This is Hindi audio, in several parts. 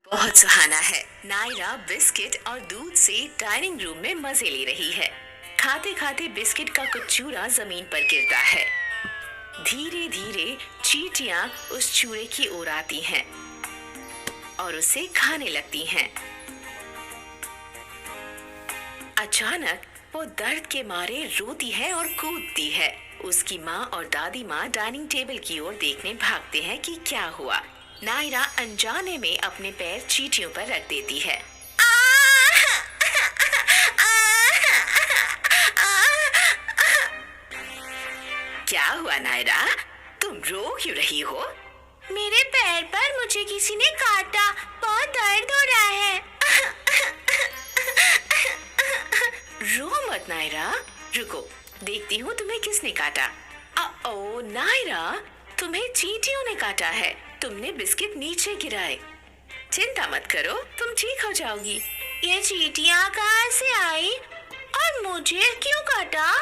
बहुत सुहाना है। नायरा बिस्किट और दूध से डाइनिंग रूम में मजे ले रही है। खाते खाते बिस्किट का कुछ चूरा जमीन पर गिरता है। धीरे धीरे चींटियां उस चूरे की ओर आती हैं और उसे खाने लगती हैं। अचानक वो दर्द के मारे रोती है और कूदती है। उसकी माँ और दादी माँ डाइनिंग टेबल की ओर देखने भागते हैं कि क्या हुआ। नायरा अनजाने में अपने पैर चींटियों पर रख देती है। क्या हुआ नायरा, तुम रो क्यों रही हो? मेरे पैर पर मुझे किसी ने काटा, बहुत दर्द हो रहा है। रो मत नायरा, रुको देखती हूँ तुम्हें किसने काटा। ओ नायरा, तुम्हें चींटियों ने काटा है। तुमने बिस्किट नीचे गिराए। चिंता मत करो, तुम ठीक हो जाओगी। ये चींटियां कहाँ से आई और मुझे क्यों काटा?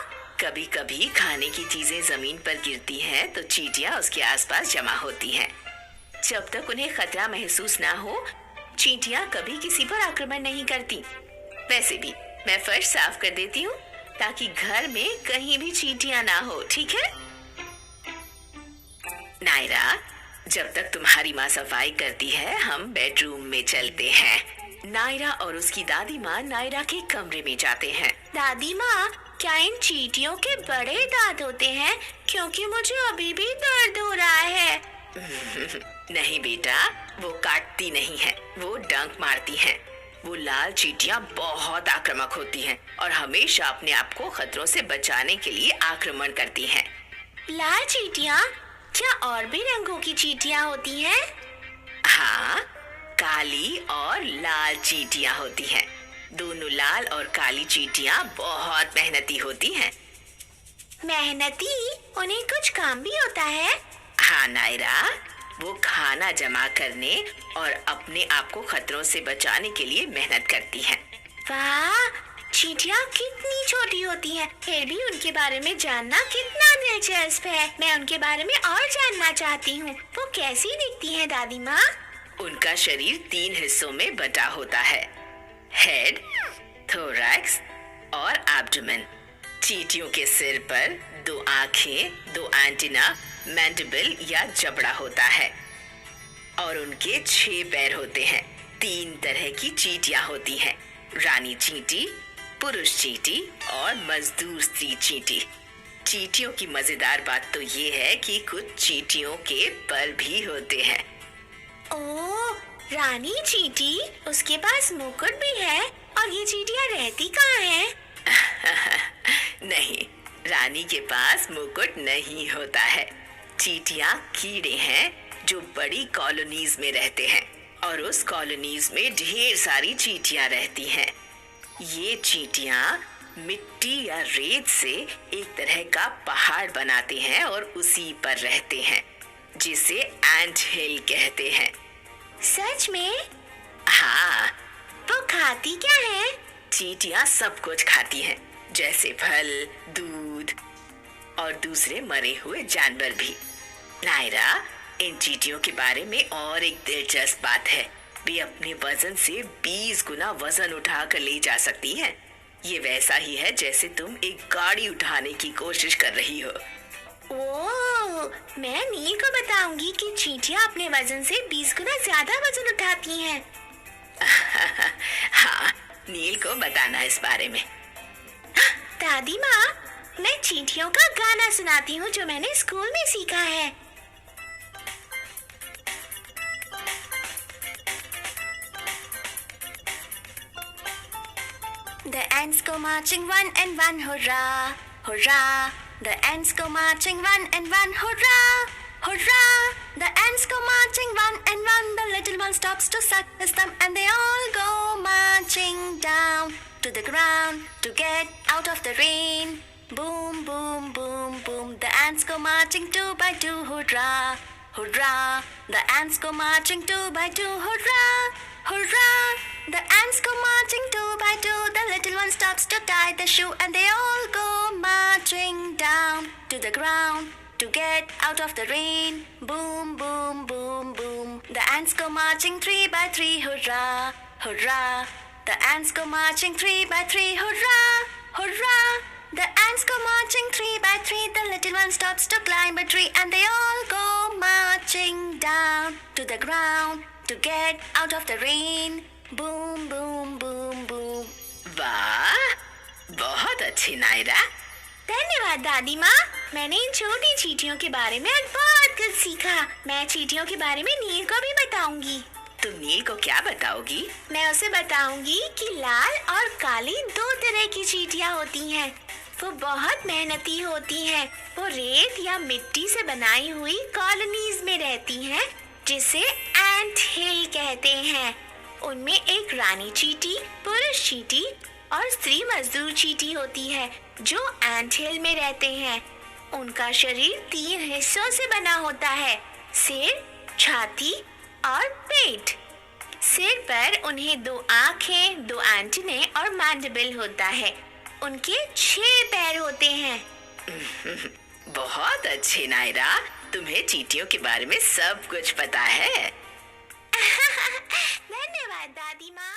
कभी कभी खाने की चीजें जमीन पर गिरती हैं तो चींटियां उसके आसपास जमा होती हैं। जब तक उन्हें खतरा महसूस ना हो, चींटियां कभी किसी पर आक्रमण नहीं करती। वैसे भी मैं फर्श साफ कर देती हूँ ताकि घर में कहीं भी चींटियां ना हो, ठीक है? नायरा, जब तक तुम्हारी माँ सफाई करती है हम बेडरूम में चलते हैं। नायरा और उसकी दादी माँ नायरा के कमरे में जाते हैं। दादी माँ, क्या इन चींटियों के बड़े दांत होते हैं? क्योंकि मुझे अभी भी दर्द हो रहा है। नहीं बेटा, वो काटती नहीं है, वो डंक मारती हैं। वो लाल चींटियां बहुत आक्रामक होती हैं और हमेशा अपने आप को खतरों से बचाने के लिए आक्रमण करती हैं। लाल चींटियां? क्या और भी रंगों की चींटियां होती हैं? हाँ, काली और लाल चींटियां होती हैं। दोनों लाल और काली चींटियां बहुत मेहनती होती हैं। मेहनती? उन्हें कुछ काम भी होता है? हाँ नायरा, वो खाना जमा करने और अपने आप को खतरों से बचाने के लिए मेहनत करती हैं। वाह, चींटियां कितनी छोटी होती हैं, फिर भी उनके बारे में जानना कितना दिलचस्प है। मैं उनके बारे में और जानना चाहती हूँ। वो कैसी दिखती हैं दादी माँ? उनका शरीर 3 हिस्सों में बटा होता है, हेड, थोरैक्स और एब्डोमेन। चींटियों के सिर पर 2 आंखें, 2 एंटीना, मैंडिबल या जबड़ा होता है और उनके 6 पैर होते हैं। 3 तरह की चींटियां होती हैं, रानी चींटी, पुरुष चींटी और मजदूर स्त्री चींटी। चींटियों की मजेदार बात तो ये है कि कुछ चींटियों के पर भी होते हैं। ओह, रानी चींटी, उसके पास मुकुट भी है। और ये चींटियां रहती कहाँ हैं? नहीं, रानी के पास मुकुट नहीं होता है। चींटियां कीड़े हैं जो बड़ी कॉलोनीज में रहते हैं और उस कॉलोनीज में ढेर सारी चींटियां रहती हैं। ये चींटियां मिट्टी या रेत से एक तरह का पहाड़ बनाते हैं और उसी पर रहते हैं, जिसे एंट हिल कहते हैं। सच में? हाँ। वो खाती क्या है? चींटियां सब कुछ खाती हैं, जैसे फल, दूध और दूसरे मरे हुए जानवर भी। नायरा, इन चींटियों के बारे में और एक दिलचस्प बात है। वे अपने वजन से 20 गुना वजन उठा कर ले जा सकती हैं। ये वैसा ही है जैसे तुम एक गाड़ी उठाने की कोशिश कर रही हो। ओह, मैं नील को बताऊंगी कि चींटियां अपने वजन से 20 गुना ज्यादा वजन उठाती हैं। हाँ, नील को बताना इस बारे में। दादी माँ, मैं चींटियों का गाना सुनाती हूँ जो मैंने स्कूल में सीखा है। The ants go marching one and one, hurrah, hurrah. The ants go marching one and one, hurrah, hurrah. The ants go marching one and one. The little one stops to suck his thumb and they all go marching down to the ground to get out of the rain. Boom, boom, boom, boom. The ants go marching 2 by 2, hurrah, hurrah. The ants go marching 2 by 2, hurrah, hurrah. The ants go marching 2 by 2. The little one stops to tie the shoe and they all go marching down to the ground to get out of the rain. Boom, boom, boom, boom. The ants go marching 3 by 3. Hurrah, hurrah. The ants go marching 3 by 3. Hurrah, hurrah. The ants go marching 3 by 3. The little one stops to climb a tree, and they all go marching down to the ground to get out of the rain. Boom, boom, boom, boom. वाह, बहुत अच्छी नायरा। धन्यवाद दादी माँ। मैंने इन छोटी चींटियों के बारे में आज बहुत कुछ सीखा। मैं चींटियों के बारे में नील को भी बताऊंगी। तुम नील को क्या बताओगी? मैं उसे बताऊंगी कि लाल और काली 2 तरह की चींटियाँ होती हैं। वो बहुत मेहनती होती हैं। वो रेत या मिट्टी से बनाई हुई कॉलोनीज में रहती हैं, जिसे एंट हिल कहते हैं। उनमें एक रानी चींटी, पुरुष चींटी और स्त्री मजदूर चींटी होती है, जो एंट हिल में रहते हैं। उनका शरीर 3 हिस्सों से बना होता है: सिर, छाती और पेट। सिर पर उन्हें 2 आँखें, 2 एंटेने और मैंडिबल होता है। उनके 6 पैर होते हैं। बहुत अच्छी नायरा, तुम्हें चींटियों के बारे में सब कुछ पता है। धन्यवाद दादी माँ।